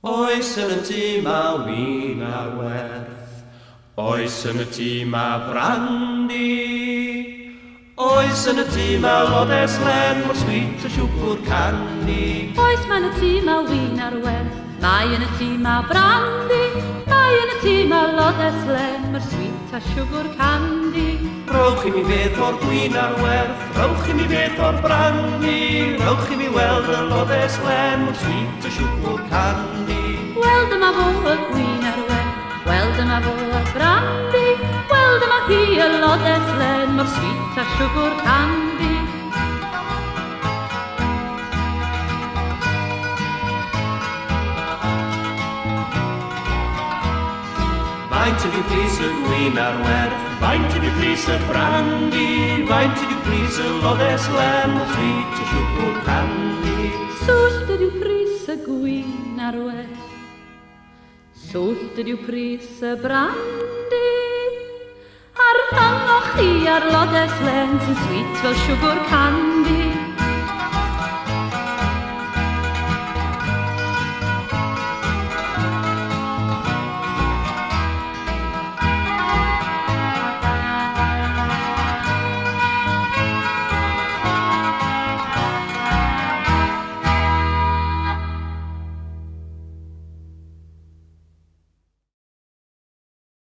Oes yn y tŷ ma win ar werth, oes yn y tŷ ma brandi, oes yn y tŷ ma lodes len mor sweet a siwgr candy. Oes ma'n y tŷ ma win ar werth, mae yn y tŷ ma brandi, mae yn y tŷ ma lodes len mor sweet a siwgr candy. Rowch i mi beth o'r gwin ar werth, rowch i mi beth o'r brandi, rowch i mi weld y lodes len mor sweet a siwgr candy. Wel dyma fo y gwin ar werth, wel dyma fo y brandi, wel dyma hi y lodes len mor sweet a siwgr candy. Faint ydyw pris y gwin ar werth, faint ydyw pris y brandi, faint ydyw pris y lodes len mor sweet a siwgr candy. Swllt ydyw pris y gwin ar werth, swllt ydyw pris y brandi, a'r rhangoch chi ar lodes len sy'n sweet fel siwgr candy.